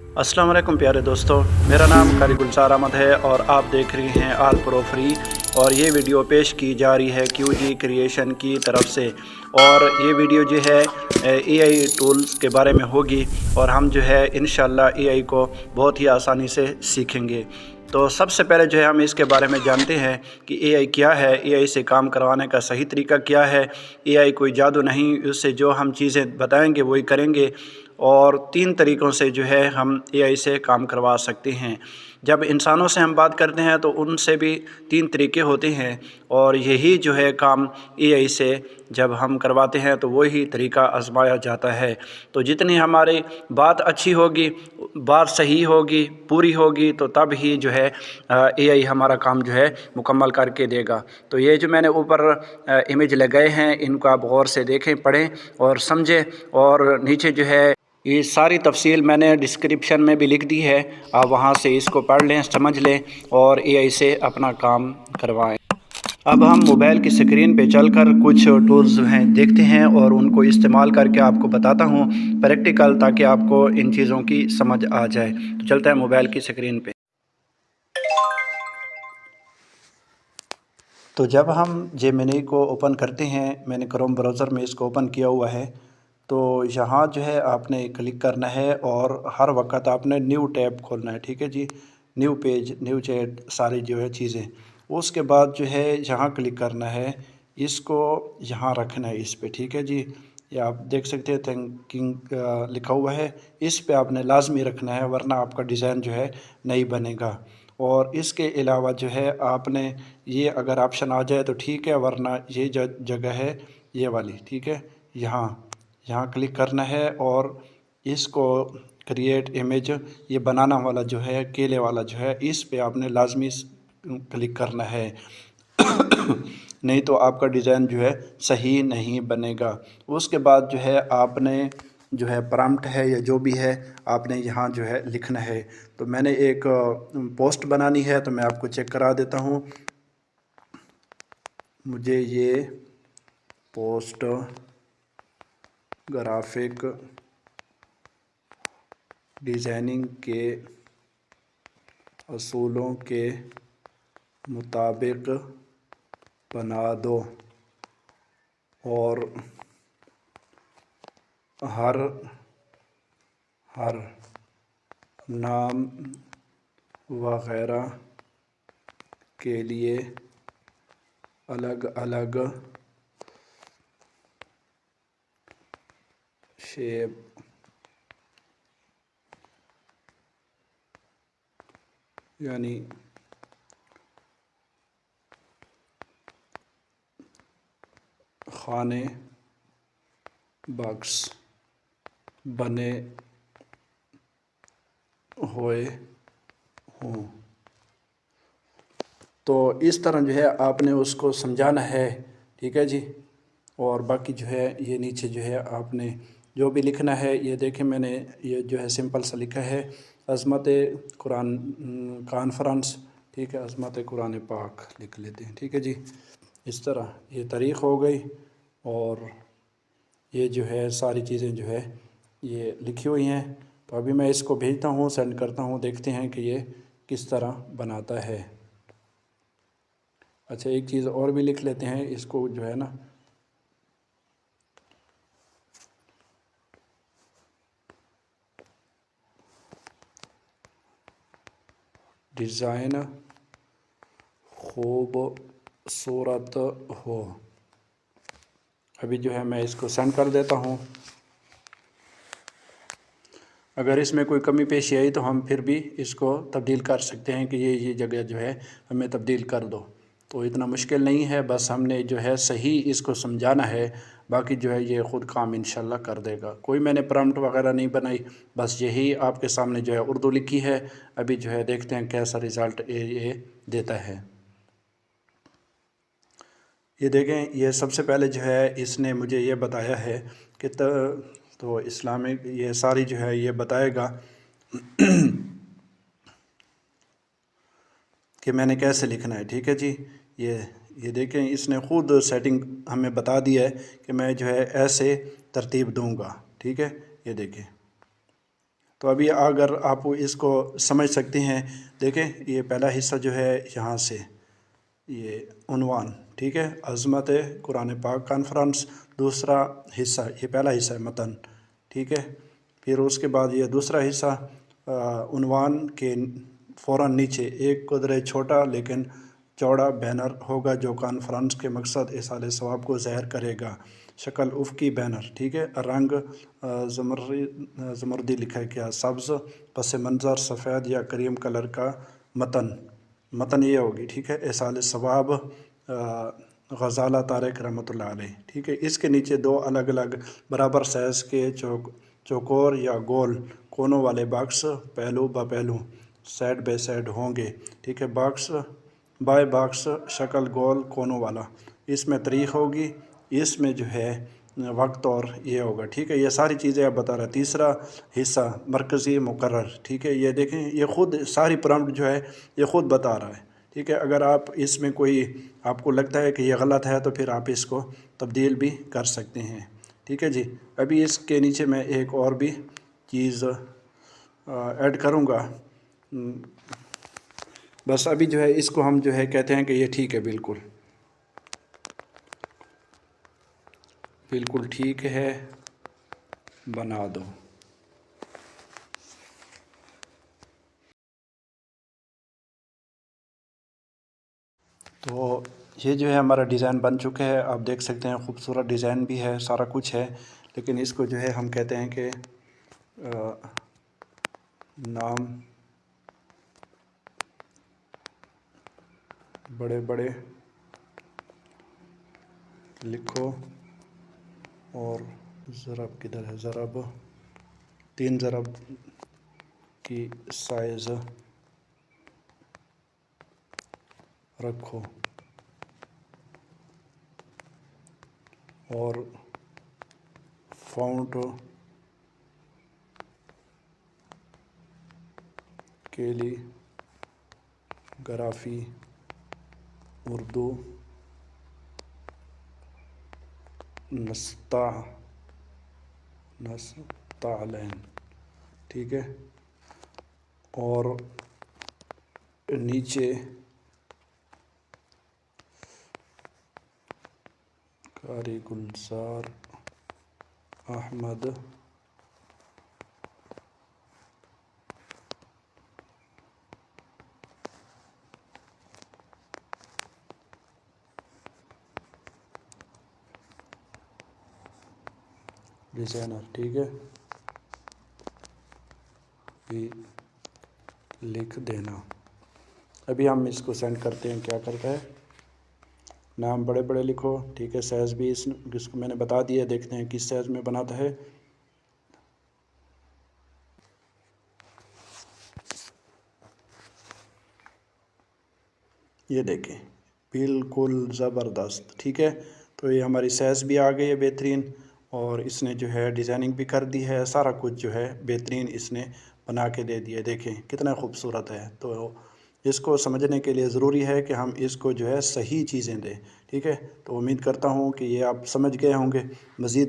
अस्सलाम वालेकुम प्यारे दोस्तों, मेरा नाम कारी गुलजार अहमद है और आप देख रहे हैं आल प्रो फ्री। और ये वीडियो पेश की जा रही है QG क्रिएशन की तरफ से। और ये वीडियो जो है AI टूल्स के बारे में होगी और हम जो है इंशाल्लाह AI को बहुत ही आसानी से सीखेंगे। तो सबसे पहले जो है हम इसके बारे में जानते हैं कि AI क्या है, AI से काम करवाने का सही तरीका क्या है। AI कोई जादू नहीं, उससे जो हम चीज़ें बताएंगे वही करेंगे। और 3 तरीक़ों से जो है हम AI से काम करवा सकते हैं। जब इंसानों से हम बात करते हैं तो उनसे भी 3 तरीके होते हैं और यही जो है काम AI से जब हम करवाते हैं तो वही तरीका आज़माया जाता है। तो जितनी हमारी बात अच्छी होगी, बात सही होगी, पूरी होगी, तो तब ही जो है AI हमारा काम जो है मुकम्मल करके देगा। तो ये जो मैंने ऊपर इमेज लगाए हैं, इनको आप गौर से देखें, पढ़ें और समझें। और नीचे जो है ये सारी तफसील मैंने डिस्क्रिप्शन में भी लिख दी है, आप वहाँ से इसको पढ़ लें, समझ लें और AI से अपना काम करवाएं। अब हम मोबाइल की स्क्रीन पे चलकर कुछ टूल्स हैं देखते हैं और उनको इस्तेमाल करके आपको बताता हूँ प्रैक्टिकल, ताकि आपको इन चीज़ों की समझ आ जाए। तो चलते हैं मोबाइल की स्क्रीन पे। तो जब हम जेमिनी को ओपन करते हैं, मैंने क्रोम ब्राउज़र में इसको ओपन किया हुआ है, तो यहाँ जो है आपने क्लिक करना है और हर वक्त आपने न्यू टैब खोलना है। ठीक है जी, न्यू पेज, न्यू चैट, सारी जो है चीज़ें। उसके बाद जो है यहाँ क्लिक करना है, इसको यहाँ रखना है इस पे। ठीक है जी, ये आप देख सकते हैं थिंकिंग लिखा हुआ है, इस पे आपने लाजमी रखना है, वरना आपका डिज़ाइन जो है नहीं बनेगा। और इसके अलावा जो है आपने ये अगर ऑप्शन आ जाए तो ठीक है, वरना ये जगह है ये वाली, ठीक है, यहाँ यहाँ क्लिक करना है और इसको क्रिएट इमेज, ये बनाना वाला जो है, केले वाला जो है, इस पे आपने लाजमी क्लिक करना है। नहीं तो आपका डिज़ाइन जो है सही नहीं बनेगा। उसके बाद जो है आपने जो है प्रॉम्प्ट है या जो भी है, आपने यहाँ जो है लिखना है। तो मैंने एक पोस्ट बनानी है, तो मैं आपको चेक करा देता हूँ। मुझे ये पोस्ट ग्राफिक डिज़ाइनिंग के असूलों के मुताबिक बना दो और हर नाम वगैरह के लिए अलग अलग शेप यानी खाने बॉक्स बने हुए हों। तो इस तरह जो है आपने उसको समझाना है। ठीक है जी। और बाकी जो है ये नीचे जो है आपने जो भी लिखना है, ये देखें मैंने ये जो है सिंपल सा लिखा है, अज़मत कुरान कॉन्फ्रेंस। ठीक है, अज़मत कुरान पाक लिख लेते हैं। ठीक है जी, इस तरह ये तारीख़ हो गई और ये जो है सारी चीज़ें जो है ये लिखी हुई हैं। तो अभी मैं इसको भेजता हूँ, सेंड करता हूँ, देखते हैं कि ये किस तरह बनाता है। अच्छा, एक चीज़ और भी लिख लेते हैं, इसको जो है ना डिज़ाइन खूबसूरत हो। अभी जो है मैं इसको सेंड कर देता हूँ। अगर इसमें कोई कमी पेशी आई तो हम फिर भी इसको तब्दील कर सकते हैं कि ये जगह जो है हमें तब्दील कर दो। तो इतना मुश्किल नहीं है, बस हमने जो है सही इसको समझाना है, बाकी जो है ये ख़ुद काम इंशाल्लाह कर देगा। कोई मैंने प्रॉम्प्ट वगैरह नहीं बनाई, बस यही आपके सामने जो है उर्दू लिखी है। अभी जो है देखते हैं कैसा रिज़ल्ट ये देता है। ये देखें, ये सबसे पहले जो है इसने मुझे ये बताया है कि तो इस्लामिक ये सारी जो है ये बताएगा कि मैंने कैसे लिखना है। ठीक है जी, ये देखें, इसने ख़ुद सेटिंग हमें बता दिया है कि मैं जो है ऐसे तरतीब दूंगा। ठीक है, ये देखें, تو ابھی اگر آپ اس کو سمجھ سکتے ہیں، دیکھیں یہ پہلا حصہ جو ہے یہاں سے یہ عنوان، ٹھیک ہے، عظمت قرآن پاک کانفرنس، دوسرا حصہ یہ پہلا حصہ ہے متن، ٹھیک ہے، پھر اس کے بعد یہ دوسرا حصہ عنوان کے فوراً نیچے ایک قدرے چھوٹا لیکن چوڑا بینر ہوگا جو کانفرنس کے مقصد ایصال ثواب کو ظاہر کرے گا۔ شکل افقی بینر، ٹھیک ہے، رنگ زمردی لکھا ہے کیا، سبز، پس منظر سفید یا کریم کلر کا، متن یہ ہوگی، ٹھیک ہے، ایصال ثواب غزالہ طارق رحمۃ اللہ علیہ، ٹھیک ہے۔ اس کے نیچے دو الگ الگ برابر سائز کے چوکور یا گول کونوں والے باکس پہلو بہ پہلو سائڈ بائی سائڈ ہوں گے، ٹھیک ہے، باکس بائے باکس شکل گول کونوں والا، اس میں تاریخ ہوگی، اس میں جو ہے وقت اور یہ ہوگا، ٹھیک ہے، یہ ساری چیزیں آپ بتا رہا ہے۔ تیسرا حصہ مرکزی مقرر، ٹھیک ہے، یہ دیکھیں یہ خود ساری پرامپٹ جو ہے یہ خود بتا رہا ہے، ٹھیک ہے۔ اگر آپ اس میں کوئی آپ کو لگتا ہے کہ یہ غلط ہے تو پھر آپ اس کو تبدیل بھی کر سکتے ہیں، ٹھیک ہے جی۔ ابھی اس کے نیچے میں ایک اور بھی چیز ایڈ کروں گا، بس ابھی جو ہے اس کو ہم جو ہے کہتے ہیں کہ یہ ٹھیک ہے، بالکل ٹھیک ہے، بنا دو۔ تو یہ جو ہے ہمارا ڈیزائن بن چکا ہے، آپ دیکھ سکتے ہیں خوبصورت ڈیزائن بھی ہے، سارا کچھ ہے، لیکن اس کو جو ہے ہم کہتے ہیں کہ نام بڑے بڑے لکھو اور ضرب کدھر ہے، ضرب 3 ضرب کی سائز رکھو اور فونٹ کیلی گرافی اردو نستعلین، ٹھیک ہے، اور نیچے قاری گلزار احمد ڈیزائنر، ٹھیک ہے، بھی لکھ دینا۔ ابھی ہم اس کو سینڈ کرتے ہیں، کیا کرتا ہے، نام بڑے بڑے لکھو، ٹھیک ہے، سائز بھی اس کو میں نے بتا دیا، دیکھتے ہیں کس سائز میں بناتا ہے۔ یہ دیکھیں بالکل زبردست، ٹھیک ہے، تو یہ ہماری سائز بھی آ گئی ہے بہترین، اور اس نے جو ہے ڈیزائننگ بھی کر دی ہے، سارا کچھ جو ہے بہترین اس نے بنا کے دے دیا، دیکھیں کتنا خوبصورت ہے۔ تو اس کو سمجھنے کے لیے ضروری ہے کہ ہم اس کو جو ہے صحیح چیزیں دیں، ٹھیک ہے۔ تو امید کرتا ہوں کہ یہ آپ سمجھ گئے ہوں گے۔ مزید